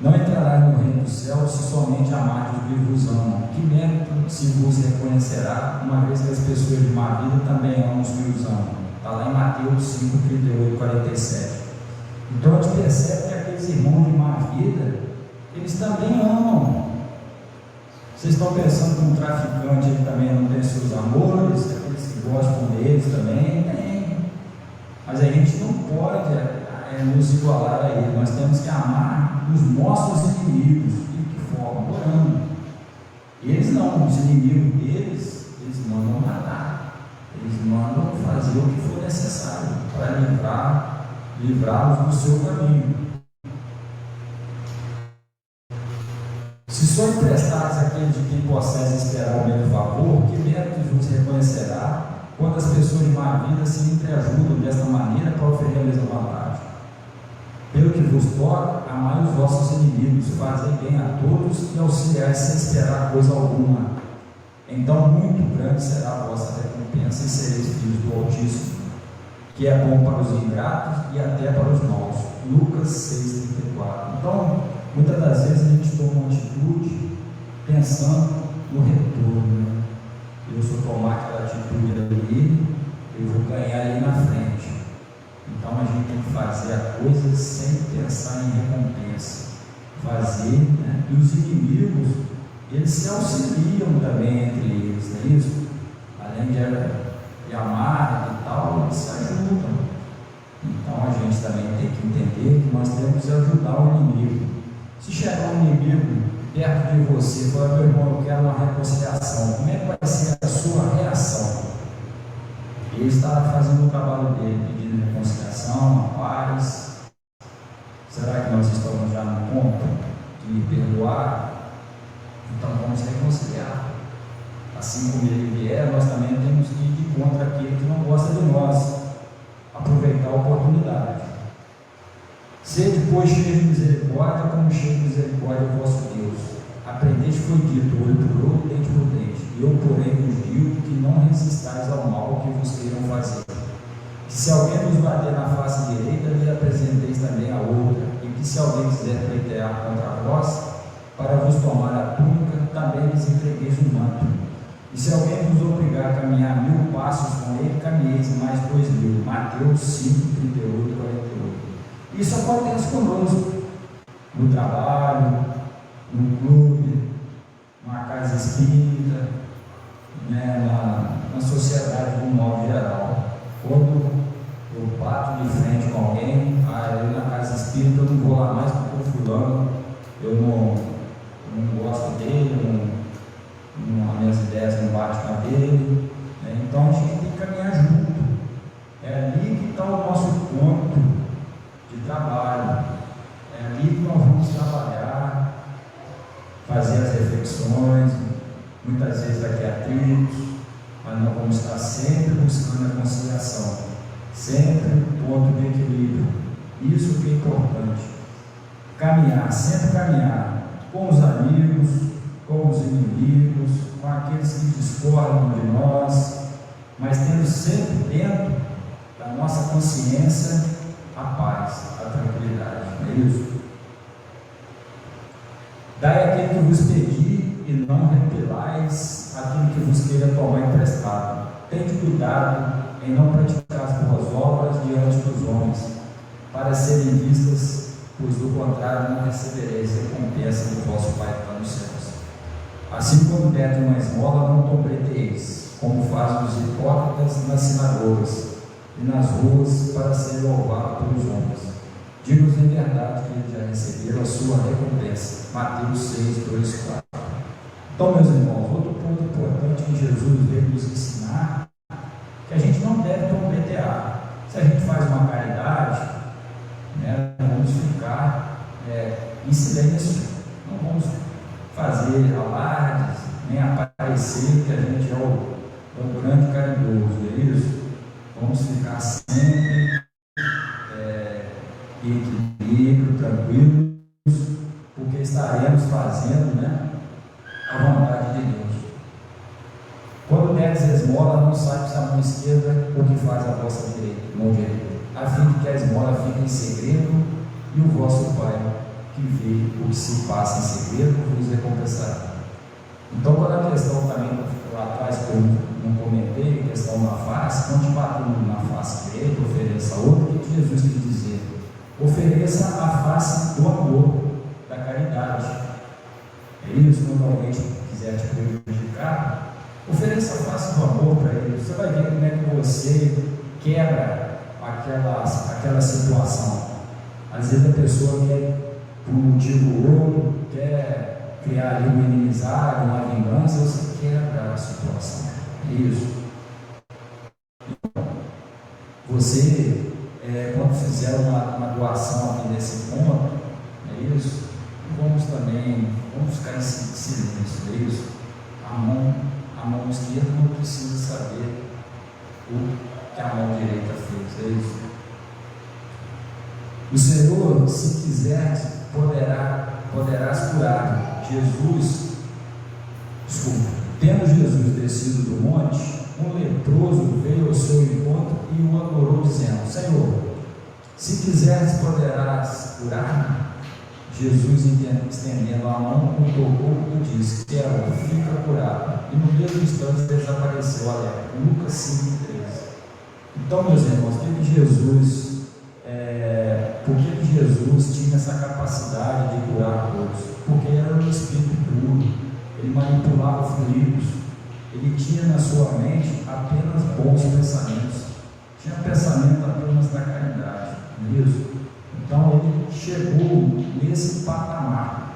Não entrará no reino do céu se somente amardes os que vos amam. Que mérito se vos reconhecerá, uma vez que as pessoas de má vida também amam os que os amam. Está lá em Mateus 5, 38, 47. Então a gente percebe que aqueles irmãos de má vida, eles também amam. Vocês estão pensando que um traficante ele também não tem seus amores, aqueles que gostam deles também? Tem. Mas a gente não pode nos igualar a ele. Nós temos que amar os nossos inimigos. De que forma? Orando. Eles não, os inimigos deles, eles mandam matar. Eles mandam fazer o que for necessário para livrá-los do seu caminho. Se só emprestares àquele de quem possais esperar o mesmo favor, que mérito vos reconhecerá quando as pessoas de má vida se entreajudam desta maneira para oferecer a mesma vontade? Pelo que vos toca, amai os vossos inimigos, fazei bem a todos e auxiliai sem esperar coisa alguma. Então muito grande será a vossa recompensa e sereis filhos do Altíssimo, que é bom para os ingratos e até para os maus. Lucas 6,34. Então, muitas das vezes a gente toma uma atitude pensando no retorno. Eu, se eu tomar aquela atitude ali, eu vou ganhar ali na frente. Então a gente tem que fazer a coisa sem pensar em recompensa. Fazer, né? E os inimigos, eles se auxiliam também entre eles, não é isso? Além de amar e tal, eles se ajudam. Então a gente também tem que entender que nós temos que ajudar o inimigo. Se chegar um inimigo perto de você, fala: meu irmão, eu quero uma reconciliação, como é que vai ser a sua reação? Ele está fazendo o trabalho dele, pedindo reconciliação, a paz. Será que nós estamos já no ponto de perdoar? Então vamos reconciliar. Assim como ele vier, nós também temos que ir de contra aquele que não gosta de nós, aproveitar a oportunidade. Sede, pois, cheio de misericórdia, como cheio de misericórdia o vosso Deus. Aprendeste, foi dito, olho por olho, dente por dente. Eu, porém, vos digo que não resistais ao mal que vos queiram fazer. Que se alguém vos bater na face direita, lhe apresenteis também a outra. E que se alguém quiser pleitear contra vós, para vos tomar a túnica, também lhes entregueis o manto. E se alguém vos obrigar a caminhar 1000 passos com ele, caminheis mais 2000. Mateus 5, 38, 48. Isso acontece conosco, no trabalho, no clube, numa casa espírita, né, na sociedade de um modo geral. Quando eu bato de frente com alguém, eu na casa espírita eu não vou lá mais porque o fulano, eu não gosto dele, as minhas ideias não batem com a dele, né? Então a gente tem que caminhar junto. É ali que está o nosso ponto de trabalho, é ali que nós vamos trabalhar, fazer as reflexões. Muitas vezes vai ter atritos, mas nós vamos estar sempre buscando a conciliação, sempre o ponto de equilíbrio. Isso que é importante. Caminhar, sempre caminhar com os amigos, com os inimigos, com aqueles que discordam de nós, mas tendo sempre dentro da nossa consciência a paz, a tranquilidade. Não é isso? Dai aquele que vos pedir e não repelais aquilo que vos queira tomar emprestado. Tende cuidado em não praticar as boas obras diante dos homens, para serem vistas, pois do contrário não recebereis recompensa do vosso Pai que está nos céus. Assim como dete uma esmola, não tombeteis, como fazem os hipócritas nas sinagogas e nas ruas, para ser louvado pelos homens. Digo-vos em verdade que eles já receberam a sua recompensa. Mateus 6, 2, 4. Então, meus irmãos, outro ponto importante que Jesus veio nos ensinar, que a gente não deve tombetear. Se a gente faz uma caridade, né, vamos ficar em silêncio, não vamos fazer alardes, nem aparecer que a gente é o grande caridoso, é isso? Vamos ficar sempre em equilíbrio, tranquilos, porque estaremos fazendo, né, a vontade de Deus. Quando deres esmola, não saibas a mão esquerda o que faz a vossa direita, mão direita, a fim de que a esmola fique em segredo, e o vosso Pai, que vê o que se passa em segredo vos recompensará. Então, quando a questão também lá atrás, que eu não comentei, a questão da face, quando te bater na face direita, ofereça a outra, o que Jesus quis dizer? Ofereça a face do amor, da caridade. É isso, quando alguém quiser te prejudicar, ofereça a face do amor para ele. Você vai ver como é que você quebra aquela situação. Às vezes a pessoa quer, por um motivo ou outro, quer criar ali uma inimizade, uma vingança, você quebra a situação. É isso. Você, quando fizer uma doação aqui nesse ponto, é isso, vamos ficar em silêncio, é isso. A mão esquerda não precisa saber o que a mão direita fez, é isso. O Senhor, se quiser, poderás curar. Tendo Jesus descido do monte, um leproso veio ao seu encontro e o adorou, dizendo: Senhor, se quiseres, poderás curar-me. Jesus, estendendo a mão, o tocou e disse: Quero, fica curado. E no mesmo instante desapareceu a lepra. Lucas 5:13. Então, meus irmãos, por que Jesus tinha essa capacidade de curar todos? Porque ele era um espírito puro, ele manipulava fluidos, ele tinha na sua mente apenas bons pensamentos, tinha pensamento apenas da caridade, não é isso? Então ele chegou nesse patamar.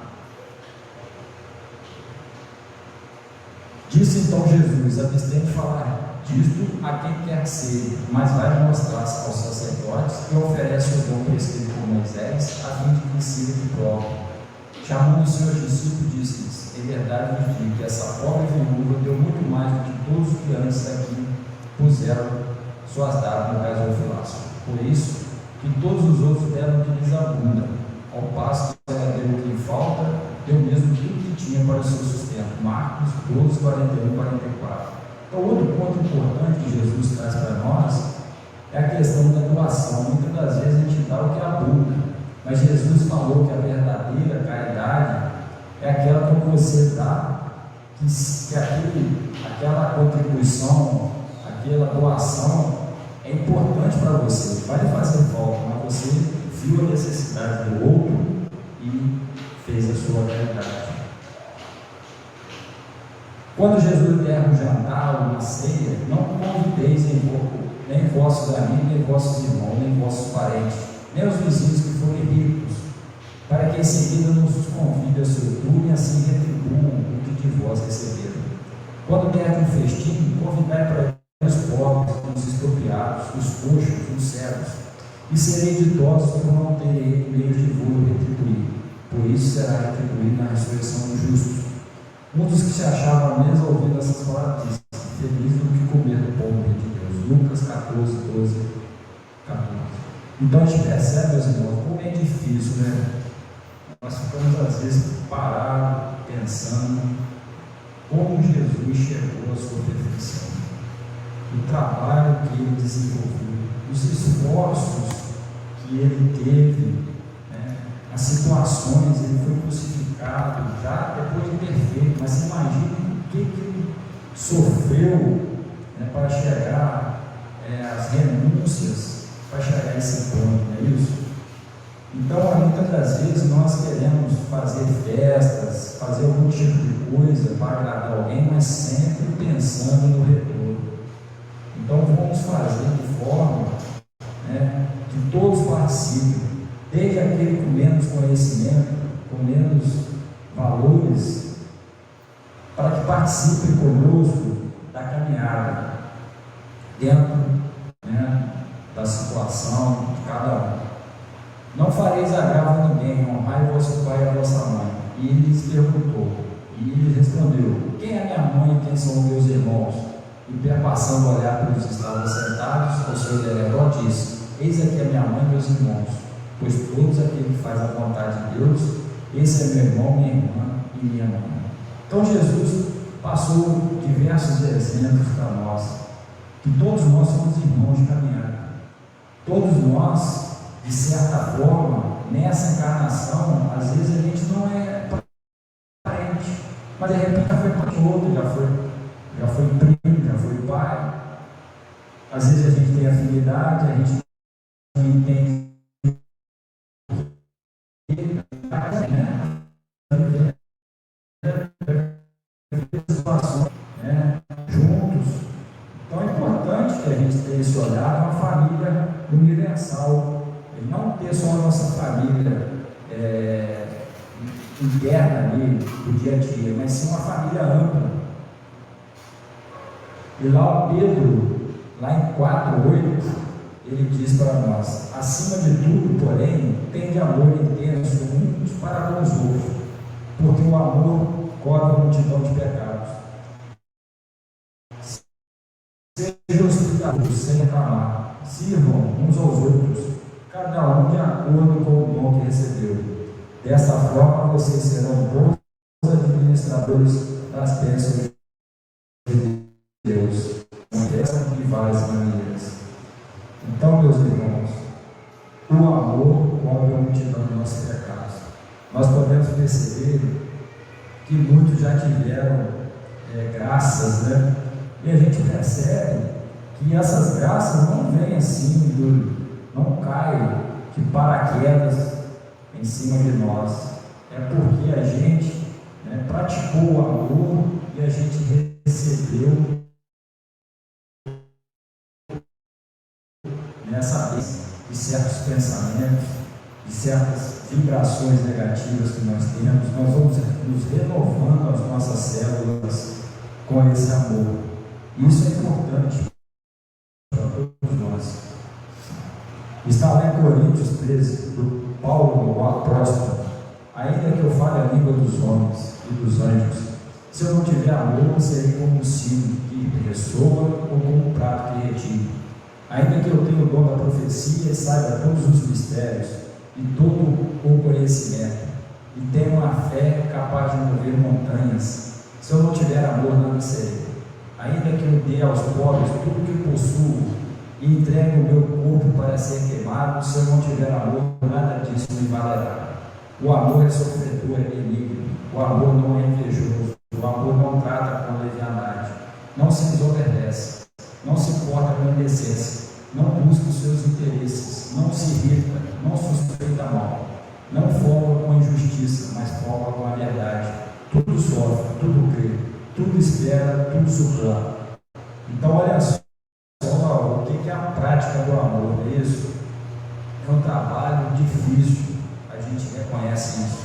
Disse então Jesus: abstente de falar disto a quem quer que seja, mas vai mostrar-se aos sacerdotes e oferece o dom prescrito por Moisés, a fim de que sirva de prova. Chamando os seus discípulos, disse-lhes: em verdade vos digo que essa pobre viúva deu muito mais do que todos os que antes aqui puseram suas dadas no gasofilácio. Por isso que todos os outros deram o que lhes abunda, ao passo que ela deu o que lhe falta, deu mesmo tudo que tinha para o seu sustento. Marcos 12, 41, 44. Então, outro ponto importante que Jesus traz para nós é a questão da doação. Muitas das vezes a gente dá o que abunda, mas Jesus falou que a verdadeira caridade é aquela que você dá, que aquela contribuição, aquela doação é importante para você, vai fazer falta, mas você viu a necessidade do outro e fez a sua caridade. Quando Jesus der um jantar ou uma ceia, não convideis nem vossos amigos, nem vossos irmãos, nem vossos parentes, nem os vizinhos que forem ricos, para que em seguida não os convide ao seu turno e assim retribuam o que de vós receberam. Quando der um festim, convidai para os pobres, os expropriados, os coxos, os cegos, e serei ditosos por não terem meios de vos retribuir, por isso será retribuído na ressurreição dos justos. Um dos que se achavam à mesa ouvindo essas palavras disse: feliz do que comer do pão do reino de Deus. Lucas 14, 12, 14. Então a gente percebe, meus irmãos, como é difícil, né? Nós ficamos às vezes parados, pensando como Jesus chegou à sua perfeição, o trabalho que ele desenvolveu, os esforços que ele teve, né? As situações, ele foi crucificado já depois de ter feito, mas imagine o que ele sofreu, né, para chegar às renúncias, para chegar a esse ponto, não é isso? Então, muitas das vezes nós queremos fazer festas, fazer algum tipo de coisa para agradar alguém, mas sempre pensando no retorno. Então vamos fazer de forma, né, que todos participem, desde aquele com menos conhecimento, com menos valores, para que participem conosco da caminhada, dentro, né, da situação de cada um. Não fareis agravo a ninguém, honrai vosso pai e a vossa mãe. E ele lhes perguntou, e ele respondeu: quem é minha mãe e quem são meus irmãos? E perpassando a olhar pelos que estavam sentados, o seu derredor disse: eis aqui a minha mãe e meus irmãos, pois todos aquele que faz a vontade de Deus, esse é meu irmão, minha irmã e minha mãe. Então Jesus passou diversos exemplos para nós, que todos nós somos irmãos de caminhada. Todos nós, de certa forma, nessa encarnação, às vezes a gente não é parente, mas de repente já foi para outro, já foi primo, já foi pai. Às vezes a gente tem afinidade, a gente não entende, juntos. Então é importante que a gente tenha esse olhar de uma família universal, e não ter só a nossa família interna ali do dia a dia, mas sim uma família ampla. E lá o Pedro, lá em 4:8, ele diz para nós: acima de tudo, porém, tende amor intenso uns para com os outros, porque o amor cobre a multidão de pecados. Sejam hospitaleiros sem reclamar, sirvam uns aos outros, cada um de acordo com o dom que recebeu. Desta forma, vocês serão bons administradores das bênçãos de Deus, de várias maneiras. Então, meus irmãos, o amor cobre a multidão de nossos pecados. Nós podemos perceber que muitos já tiveram graças, né? E a gente percebe que essas graças não vêm assim, não caem de paraquedas em cima de nós. É porque a gente praticou o amor e a gente recebeu nessa vez de certos pensamentos, de certas vibrações negativas que nós temos. Nós vamos nos renovando as nossas células com esse amor. Isso é importante para todos nós. Está lá em Coríntios 13, do Paulo, o apóstolo: ainda que eu fale a língua dos homens e dos anjos, se eu não tiver amor, serei como um sino que ressoa ou como um prato que retire. Ainda que eu tenha o dom da profecia e saiba todos os mistérios e todo o conhecimento, e tenha uma fé capaz de mover montanhas, se eu não tiver amor, nada serei. Ainda que eu dê aos pobres tudo que possuo e entregue o meu corpo para ser queimado, se eu não tiver amor, nada disso me valerá. O amor é sofredor, é benigno. O amor não é invejoso. O amor não trata com leviandade. Não se desobedece. Não se importa com indecência. Não busca os seus interesses. Não se irrita. Não suspeita mal. Não folga com injustiça, mas folga com a verdade. Tudo sofre, tudo crê, tudo espera, tudo suporta. Então, olha só o que é a prática do amor. Isso é um trabalho difícil, a gente reconhece isso.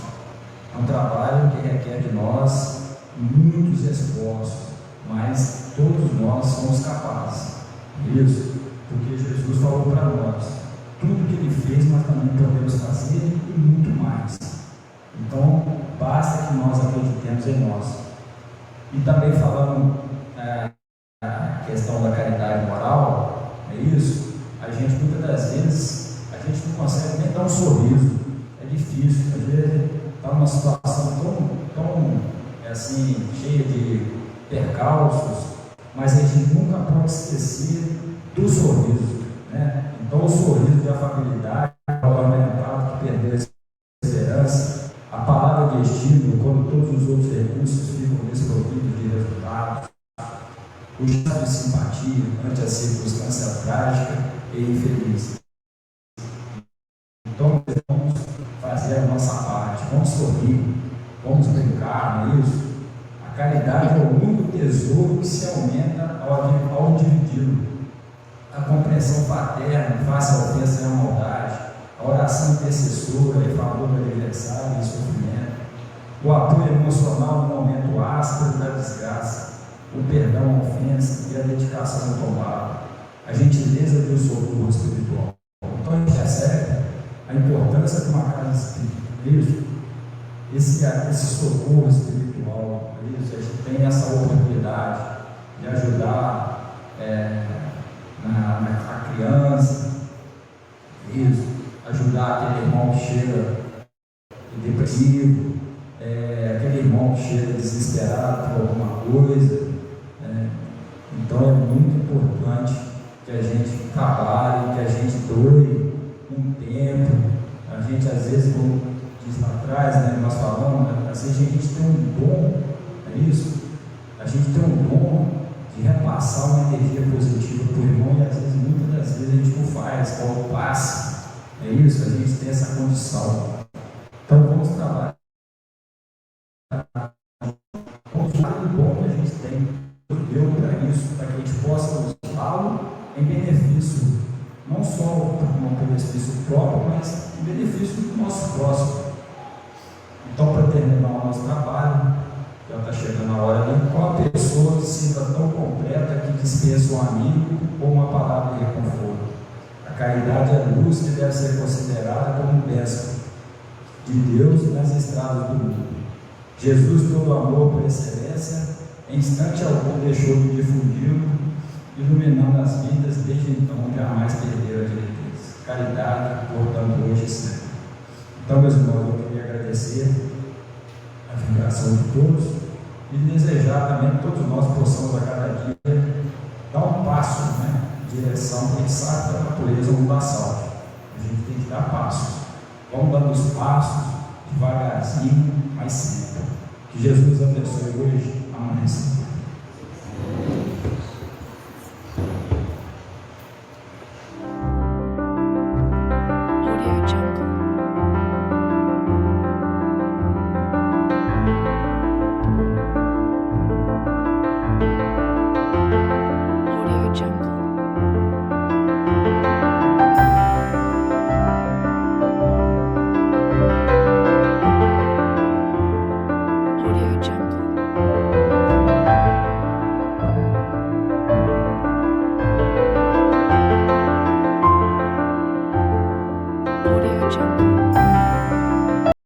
É um trabalho que requer de nós muitos esforços, mas todos nós somos capazes. Isso, porque Jesus falou para nós: tudo que Ele fez, nós também podemos fazer e muito mais. Então, basta que nós acreditemos em nós. E também falando a questão da caridade moral, é isso, a gente muitas das vezes, a gente não consegue nem dar um sorriso, é difícil, às vezes está numa situação tão assim, cheia de percalços, mas a gente nunca pode esquecer do sorriso, né? Então o sorriso de afabilidade, orientado, que perdeu a esperança, a palavra de estímulo, quando todos os outros recursos ficam desprovidos de resultados, o gesto de simpatia ante a circunstância trágica e infeliz. Então, vamos fazer a nossa parte, vamos sorrir, vamos brincar, não é isso? A caridade é o único tesouro que se aumenta ao dividi-lo. A compreensão paterna face à ofensa e à maldade, a oração intercessora em favor do adversário e sofrimento, o apoio emocional no momento áspero da desgraça, o perdão à ofensa e a dedicação ao tomado, a gentileza e o socorro espiritual. Então a gente percebe a importância de uma casa espírita, esse socorro espiritual, isso, a gente tem essa oportunidade de ajudar a criança, isso, ajudar aquele irmão que chega depressivo, aquele irmão que chega desesperado por alguma coisa. Então é muito importante que a gente trabalhe, que a gente doe um tempo, a gente às vezes, como diz lá atrás, né, nós falamos, né, às vezes a gente tem um dom, é isso? A gente tem um dom de repassar uma energia positiva para o irmão e às vezes, muitas das vezes a gente não faz, qual o passe, é isso? A gente tem essa condição. Então vamos trabalhar com o dom que a gente tem, deu para isso, para que a gente possa usá-lo em benefício, não só como benefício próprio, mas em benefício do nosso próximo. Então, para terminar o nosso trabalho, já está chegando a hora ali, qual a pessoa que se sinta tão completa que dispensa um amigo ou uma palavra de reconforto? A caridade é a luz que deve ser considerada como um bálsamo de Deus nas estradas do mundo. Jesus, todo amor por excelência, em instante algum deixou de difundi-lo, iluminando as vidas, desde então jamais perderam a diretriz. Caridade, portanto, hoje e sempre. Então, meus irmãos, eu queria agradecer a vibração de todos e desejar também que todos nós possamos a cada dia dar um passo, né, em direção, porque a gente sabe que a natureza não dá salto. A gente tem que dar passos. Vamos dando os passos, devagarzinho, mas sempre. Que Jesus abençoe hoje, amanhã e sempre. Audio Jungle.